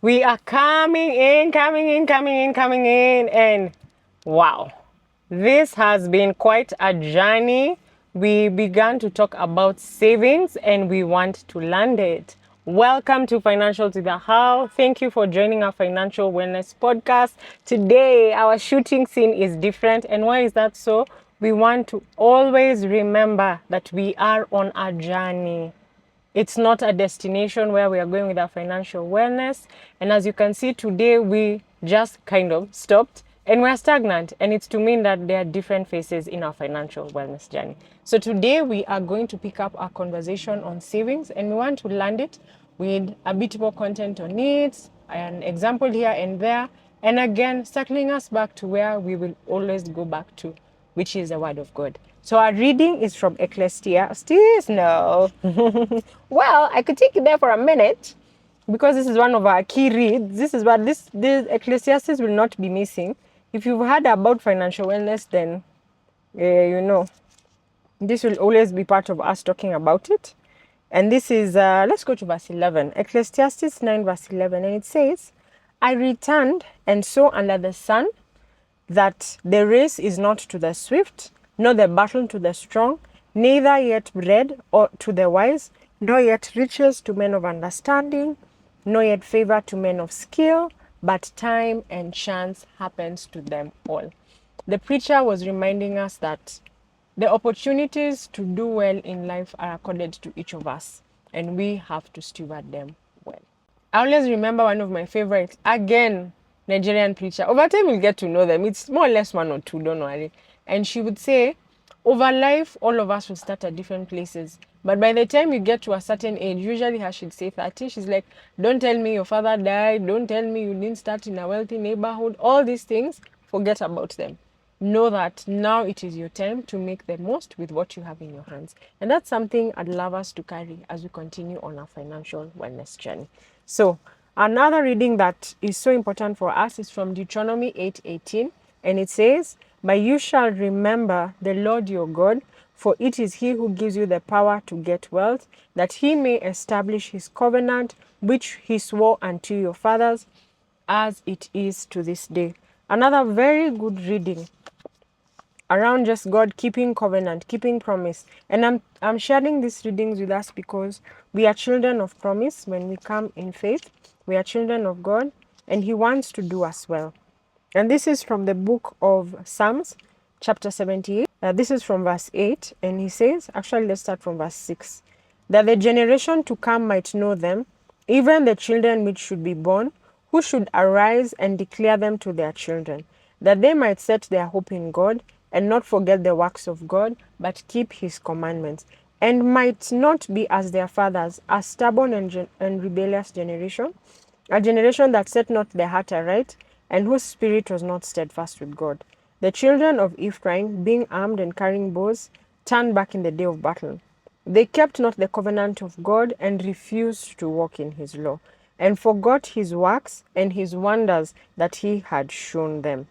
We are coming in, and wow, this has been quite a journey. We began to talk about savings and we want to land it. Welcome to Financial to the How. Thank you for joining our Financial Wellness podcast. Today, our shooting scene is different. And why is that so? We want to always remember that we are on a journey. It's not a destination where we are going with our financial wellness. And as you can see today, we just kind of stopped and we're stagnant. And it's to mean that there are different phases in our financial wellness journey. So today we are going to pick up our conversation on savings and we want to land it with a bit more content on it, an example here and there. And again, circling us back to where we will always go back to, which is the Word of God. So our reading is from Ecclesiastes. No. Well, I could take you there for a minute because this is one of our key reads. This is what this Ecclesiastes will not be missing. If you've heard about financial wellness, then this will always be part of us talking about it. And this is, let's go to verse 11. Ecclesiastes 9 verse 11. And it says, I returned and saw under the sun that the race is not to the swift, nor the battle to the strong, neither yet bread or to the wise, nor yet riches to men of understanding, nor yet favor to men of skill, but time and chance happens to them all. The preacher was reminding us that the opportunities to do well in life are accorded to each of us, and we have to steward them well. I always remember one of my favorites, again, Nigerian preacher. Over time, you'll get to know them. It's more or less one or two, don't worry. And she would say, over life, all of us will start at different places. But by the time you get to a certain age, usually her she'd say 30, she's like, don't tell me your father died. Don't tell me you didn't start in a wealthy neighborhood. All these things, forget about them. Know that now it is your time to make the most with what you have in your hands. And that's something I'd love us to carry as we continue on our financial wellness journey. So another reading that is so important for us is from Deuteronomy 8:18, and it says, but you shall remember the Lord your God, for it is he who gives you the power to get wealth, that he may establish his covenant, which he swore unto your fathers, as it is to this day. Another very good reading around just God keeping covenant, keeping promise. And I'm sharing these readings with us because we are children of promise when we come in faith. We are children of God and he wants to do us well. And this is from the book of Psalms, chapter 78. This is from verse 8. And he says, actually, let's start from verse 6. That the generation to come might know them, even the children which should be born, who should arise and declare them to their children, that they might set their hope in God and not forget the works of God, but keep his commandments, and might not be as their fathers, a stubborn and rebellious generation, a generation that set not their heart aright, and whose spirit was not steadfast with God. The children of Ephraim, being armed and carrying bows, turned back in the day of battle. They kept not the covenant of God and refused to walk in his law, and forgot his works and his wonders that he had shown them.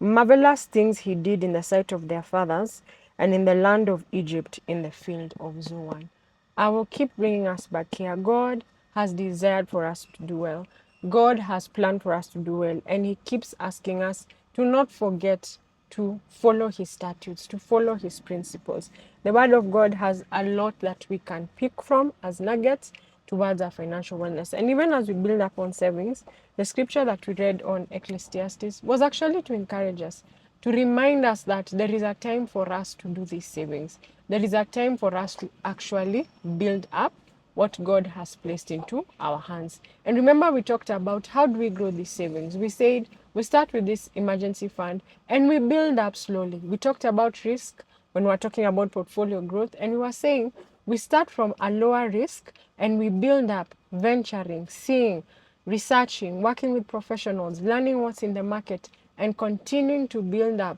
Marvelous things he did in the sight of their fathers, and in the land of Egypt, in the field of Zoan. I will keep bringing us back here. God has desired for us to do well. God has planned for us to do well, and he keeps asking us to not forget to follow his statutes, to follow his principles. The word of God has a lot that we can pick from as nuggets towards our financial wellness. And even as we build up on savings, the scripture that we read on Ecclesiastes was actually to encourage us, to remind us that there is a time for us to do these savings. There is a time for us to actually build up what God has placed into our hands. And remember, we talked about how do we grow these savings. We said we start with this emergency fund and we build up slowly. We talked about risk when we were talking about portfolio growth, and we were saying we start from a lower risk and we build up, venturing, seeing, researching, working with professionals, learning what's in the market, and continuing to build up,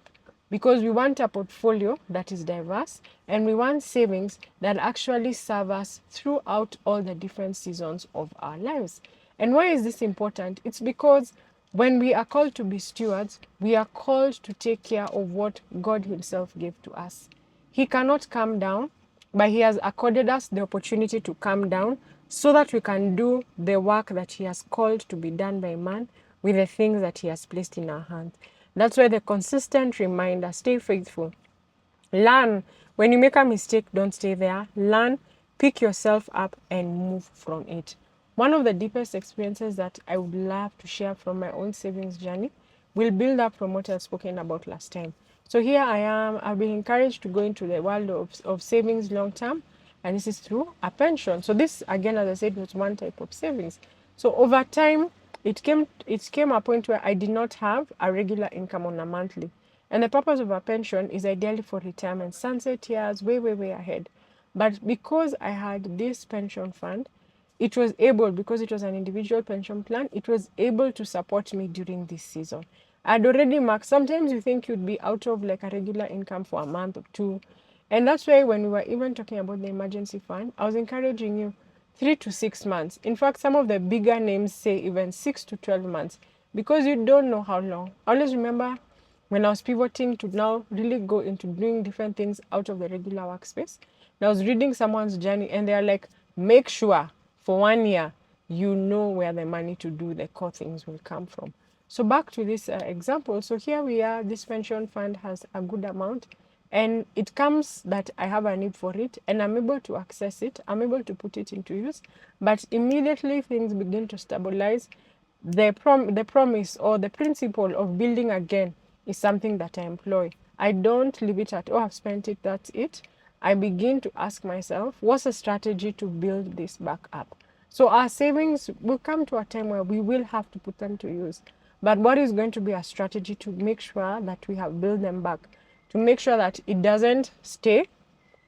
because we want a portfolio that is diverse and we want savings that actually serve us throughout all the different seasons of our lives. And why is this important? It's because when we are called to be stewards, we are called to take care of what God himself gave to us. He cannot come down, but he has accorded us the opportunity to come down so that we can do the work that He has called to be done by man with the things that He has placed in our hands. That's why the consistent reminder, stay faithful. Learn. When you make a mistake, don't stay there. Learn, pick yourself up, and move from it. One of the deepest experiences that I would love to share from my own savings journey will build up from what I've spoken about last time. So here I am. I've been encouraged to go into the world of savings long term, and this is through a pension. So this, again, as I said, was one type of savings. So over time, it came a point where I did not have a regular income on a monthly. And the purpose of a pension is ideally for retirement, sunset years, way, way, way ahead. But because I had this pension fund, it was able, because it was an individual pension plan, it was able to support me during this season. I'd already marked, sometimes you think you'd be out of like a regular income for a month or two. And that's why when we were even talking about the emergency fund, I was encouraging you 3 to 6 months. In fact, some of the bigger names say even 6 to 12 months because you don't know how long. I always remember when I was pivoting to now really go into doing different things out of the regular workspace. And I was reading someone's journey and they're like, make sure for 1 year you know where the money to do the core things will come from. So back to this example. So here we are, this pension fund has a good amount and it comes that I have a need for it and I'm able to access it. I'm able to put it into use, but immediately things begin to stabilize. The promise or the principle of building again is something that I employ. I don't leave it at, oh, I've spent it, that's it. I begin to ask myself, what's a strategy to build this back up? So our savings will come to a time where we will have to put them to use. But what is going to be a strategy to make sure that we have built them back? To make sure that it doesn't stay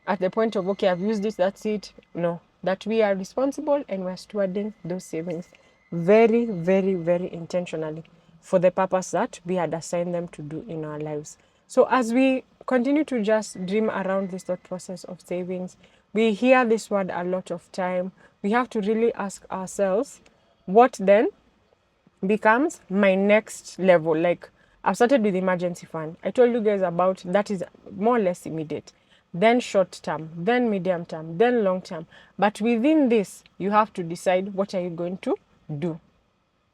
at the point of, okay, I've used this, that's it. No, that we are responsible and we're stewarding those savings very, very, very intentionally for the purpose that we had assigned them to do in our lives. So as we continue to just dream around this thought process of savings, we hear this word a lot of time. We have to really ask ourselves, what then becomes my next level? Like, I've started with emergency fund. I told you guys about that is more or less immediate. Then short term, then medium term, then long term. But within this, you have to decide what are you going to do.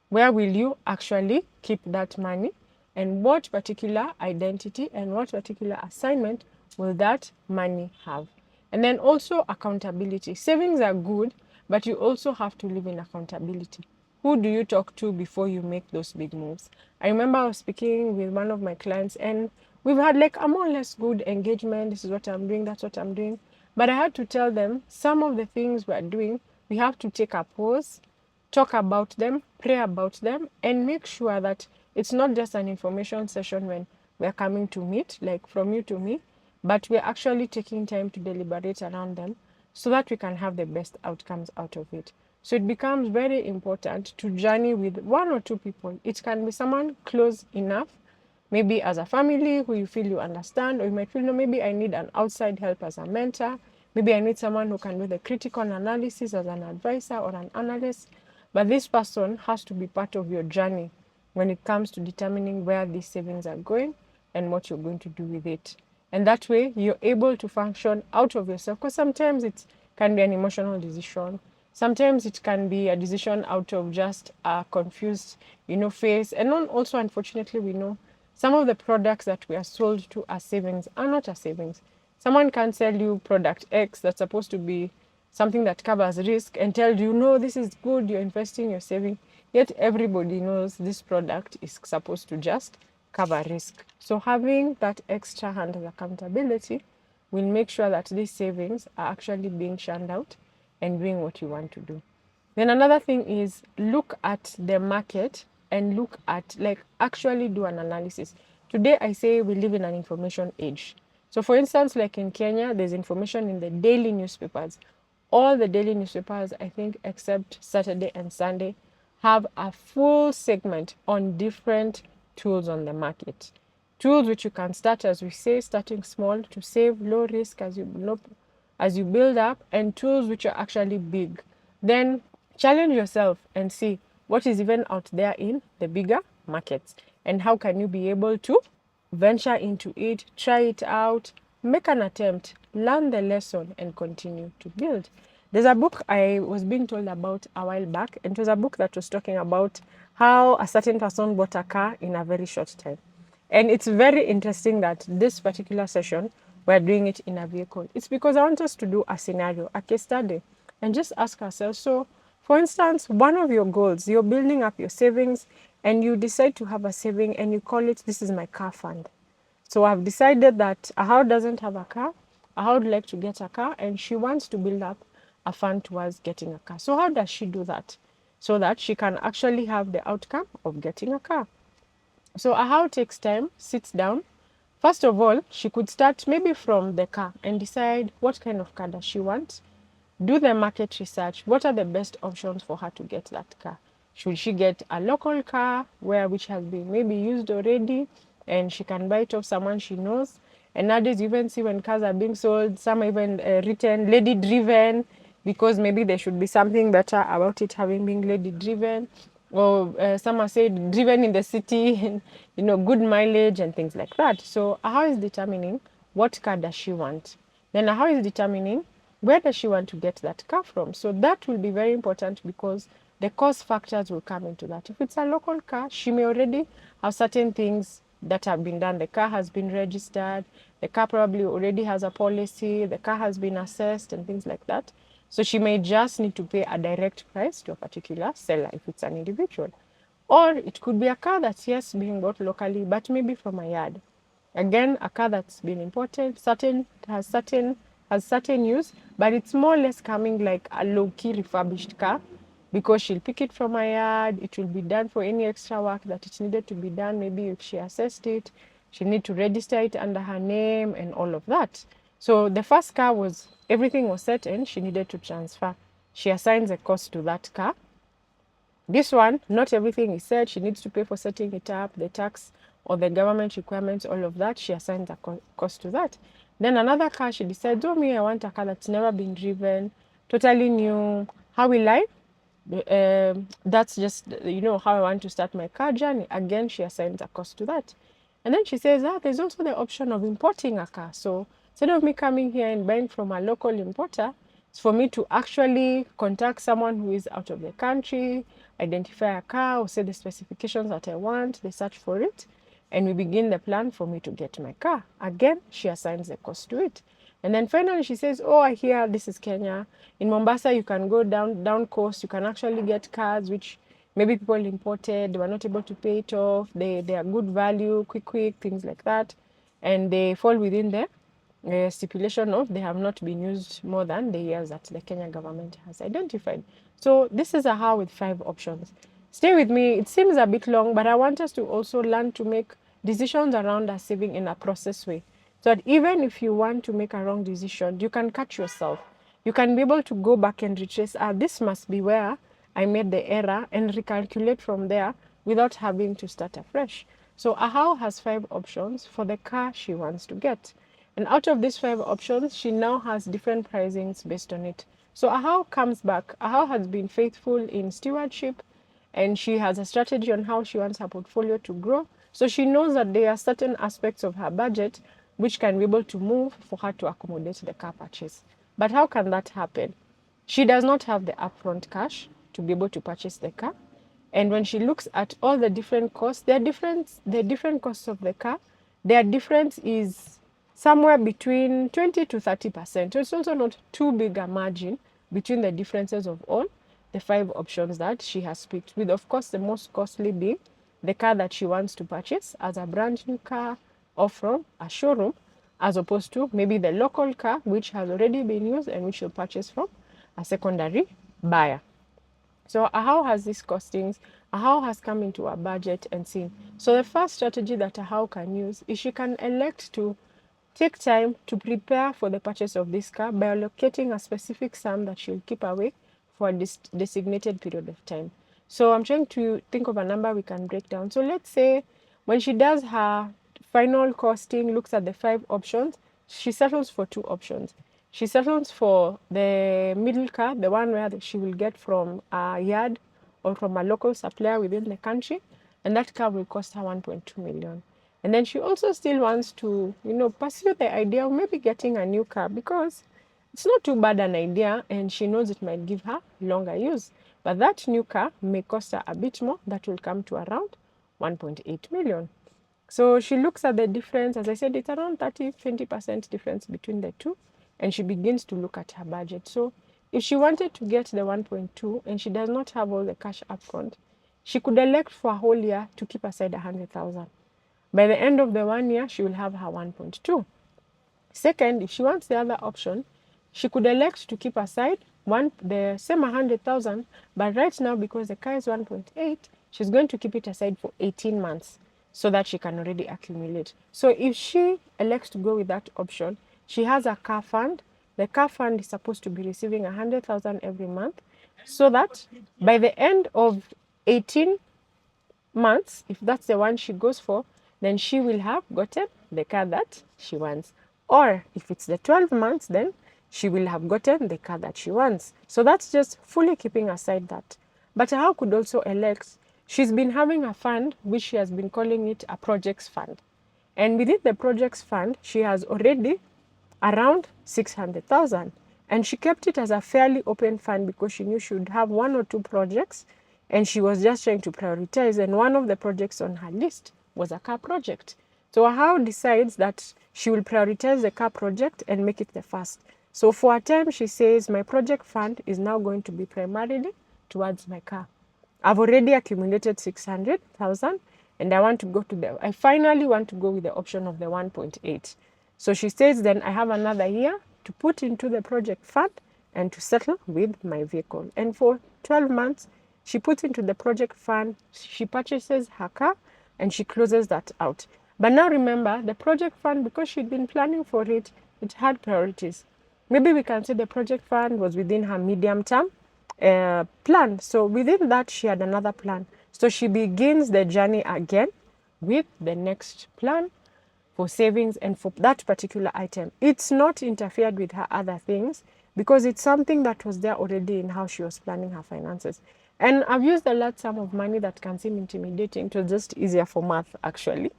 Where will you actually keep that money? And what particular identity and what particular assignment will that money have? And then also accountability. Savings are good, but you also have to live in accountability. Who do you talk to before you make those big moves? I remember I was speaking with one of my clients and we've had like a more or less good engagement. This is what I'm doing, that's what I'm doing. But I had to tell them some of the things we're doing, we have to take a pause, talk about them, pray about them, and make sure that it's not just an information session when we're coming to meet, like from you to me, but we're actually taking time to deliberate around them so that we can have the best outcomes out of it. So it becomes very important to journey with one or two people. It can be someone close enough, maybe as a family who you feel you understand, or you might feel, no, maybe I need an outside help as a mentor. Maybe I need someone who can do the critical analysis as an advisor or an analyst. But this person has to be part of your journey when it comes to determining where these savings are going and what you're going to do with it. And that way you're able to function out of yourself, because sometimes it can be an emotional decision. Sometimes it can be a decision out of just a confused, face. And also, unfortunately, we know some of the products that we are sold to as savings are not as savings. Someone can sell you product X that's supposed to be something that covers risk and tell you, no, this is good, you're investing, you're saving. Yet everybody knows this product is supposed to just cover risk. So having that extra hand of accountability will make sure that these savings are actually being churned out and doing what you want to do. Then another thing is look at the market and look at, like, actually do an analysis. Today I say we live in an information age. So for instance, like in Kenya, there's information in the daily newspapers. All the daily newspapers, I think, except Saturday and Sunday, have a full segment on different tools on the market. Tools which you can start, as we say, starting small to save, low risk as you build up, and tools which are actually big. Then challenge yourself and see what is even out there in the bigger markets and how can you be able to venture into it, try it out, make an attempt, learn the lesson, and continue to build. There's a book I was being told about a while back, and it was a book that was talking about how a certain person bought a car in a very short time. And it's very interesting that this particular session, we're doing it in a vehicle. It's because I want us to do a scenario, a case study, and just ask ourselves. So, for instance, one of your goals, you're building up your savings and you decide to have a saving and you call it, this is my car fund. So I've decided that Ahawo doesn't have a car. Ahawo would like to get a car and she wants to build up a fund towards getting a car. So how does she do that? So that she can actually have the outcome of getting a car. So Ahawo takes time, sits down. First of all, she could start maybe from the car and decide what kind of car does she want. Do the market research. What are the best options for her to get that car? Should she get a local car which has been maybe used already and she can buy it off someone she knows? And nowadays you even see when cars are being sold, some are even written lady driven, because maybe there should be something better about it having been lady driven. Or some are said driven in the city and good mileage and things like that. So Ahawo is determining what car does she want. Then Ahawo is determining where does she want to get that car from. So that will be very important because the cost factors will come into that. If it's a local car, she may already have certain things that have been done. The car has been registered, the car probably already has a policy, the car has been assessed and things like that. So she may just need to pay a direct price to a particular seller if it's an individual. Or it could be a car that's, yes, being bought locally, but maybe from a yard. Again, a car that's been imported, has certain use, but it's more or less coming like a low-key refurbished car because she'll pick it from a yard. It will be done for any extra work that it needed to be done. Maybe if she assessed it, she need to register it under her name and all of that. So the first car was, everything was set and she needed to transfer. She assigns a cost to that car. This one, not everything is said. She needs to pay for setting it up, the tax or the government requirements, all of that. She assigns a cost to that. Then another car, she decides, oh, me, I want a car that's never been driven, totally new. How will I? That's just, how I want to start my car journey. Again, she assigns a cost to that. And then she says, there's also the option of importing a car. So instead of me coming here and buying from a local importer, it's for me to actually contact someone who is out of the country, identify a car or say the specifications that I want, they search for it, and we begin the plan for me to get my car. Again, she assigns the cost to it. And then finally she says, oh, I hear this is Kenya. In Mombasa, you can go down coast. You can actually get cars which maybe people imported. They were not able to pay it off. They are good value, quick, things like that. And they fall within the stipulation of they have not been used more than the years that the Kenya government has identified. So this is Ahawo with 5 options. Stay with me. It seems a bit long, but I want us to also learn to make decisions around our saving in a process way. So that even if you want to make a wrong decision, you can catch yourself. You can be able to go back and retrace, this must be where I made the error, and recalculate from there without having to start afresh. So Ahawo has 5 options for the car she wants to get. And out of these 5 options, she now has different pricings based on it. So Ahawo comes back. Ahawo has been faithful in stewardship, and she has a strategy on how she wants her portfolio to grow. So she knows that there are certain aspects of her budget which can be able to move for her to accommodate the car purchase. But how can that happen? She does not have the upfront cash to be able to purchase the car. And when she looks at all the different costs, the different costs of the car, their difference is somewhere between 20 to 30%. So it's also not too big a margin between the differences of all the 5 options that she has picked, with of course the most costly being the car that she wants to purchase as a brand new car or from a showroom, as opposed to maybe the local car which has already been used and which she'll purchase from a secondary buyer. So Ahawo has these costings. Ahawo has come into her budget and seen. So the first strategy that Ahawo can use is she can elect to take time to prepare for the purchase of this car by allocating a specific sum that she'll keep away for a designated period of time. So I'm trying to think of a number we can break down. So let's say when she does her final costing, looks at the 5 options, she settles for 2 options. She settles for the middle car, the one where she will get from a yard or from a local supplier within the country, and that car will cost her 1.2 million. And then she also still wants to, pursue the idea of maybe getting a new car, because It's not too bad an idea, and she knows it might give her longer use. But that new car may cost her a bit more. That will come to around 1.8 million. So she looks at the difference. As I said, it's around 20% difference between the two. And she begins to look at her budget. So if she wanted to get the 1.2 and she does not have all the cash upfront, she could elect for a whole year to keep aside 100,000. By the end of the 1 year, she will have her 1.2. Second, if she wants the other option, she could elect to keep aside the same 100,000, but right now, because the car is 1.8, she's going to keep it aside for 18 months so that she can already accumulate. So if she elects to go with that option, she has a car fund. The car fund is supposed to be receiving 100,000 every month, so that by the end of 18 months, if that's the one she goes for, then she will have gotten the car that she wants. Or if it's the 12 months, then she will have gotten the car that she wants. So that's just fully keeping aside that. But how could also elect? She's been having a fund which she has been calling it a projects fund. And within the projects fund, she has already around 600,000. And she kept it as a fairly open fund because she knew she would have 1 or 2 projects and she was just trying to prioritize. And one of the projects on her list was a car project. So Ahawo decides that she will prioritize the car project and make it the first. So for a time, she says, my project fund is now going to be primarily towards my car. I've already accumulated 600,000 and I finally want to go with the option of the 1.8. So she says, then I have another year to put into the project fund and to settle with my vehicle. And for 12 months, she puts into the project fund, she purchases her car, and she closes that out. But now remember, the project fund, because she'd been planning for it, it had priorities. Maybe we can say the project fund was within her medium term plan. So within that, she had another plan. So she begins the journey again with the next plan for savings and for that particular item. It's not interfered with her other things because it's something that was there already in how she was planning her finances. And I've used a large sum of money that can seem intimidating. It was just easier for math, actually.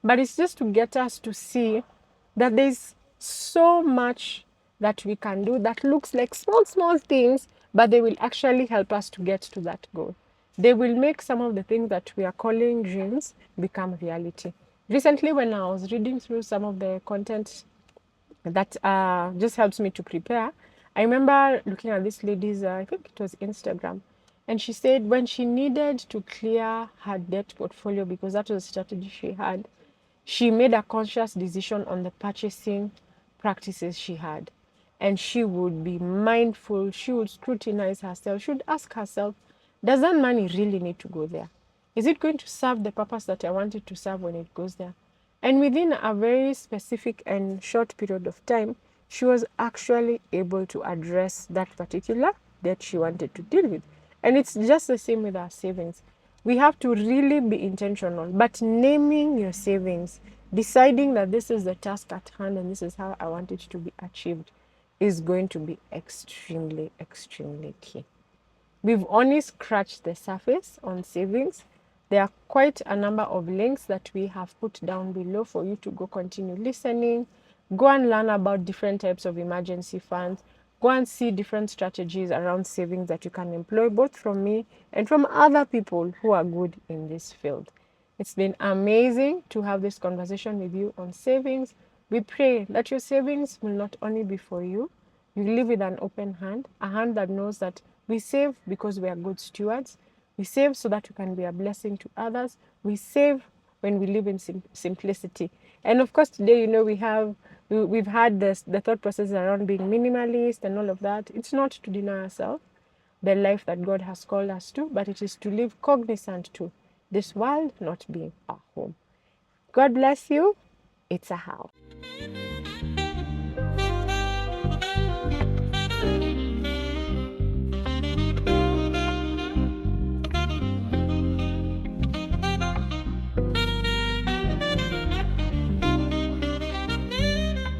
But it's just to get us to see that there's so much that we can do that looks like small things, but they will actually help us to get to that goal. They will make some of the things that we are calling dreams become reality. Recently, when I was reading through some of the content that just helps me to prepare, I remember looking at this lady's, I think it was Instagram, and she said when she needed to clear her debt portfolio, because that was a strategy she had, she made a conscious decision on the purchasing practices she had. And she would be mindful, she would scrutinize herself, she would ask herself, does that money really need to go there? Is it going to serve the purpose that I want it to serve when it goes there? And within a very specific and short period of time, she was actually able to address that particular debt she wanted to deal with. And it's just the same with our savings. We have to really be intentional, but naming your savings, deciding that this is the task at hand and this is how I want it to be achieved, is going to be extremely, extremely key. We've only scratched the surface on savings. There are quite a number of links that we have put down below for you to go continue listening. Go and learn about different types of emergency funds. Go and see different strategies around savings that you can employ, both from me and from other people who are good in this field. It's been amazing to have this conversation with you on savings. We pray that your savings will not only be for you, you live with an open hand, a hand that knows that we save because we are good stewards. We save so that we can be a blessing to others. We save when we live in simplicity. And of course, today, we've had the thought process around being minimalist and all of that. It's not to deny ourselves the life that God has called us to, but it is to live cognizant to this world not being our home. God bless you. It's Ahawo.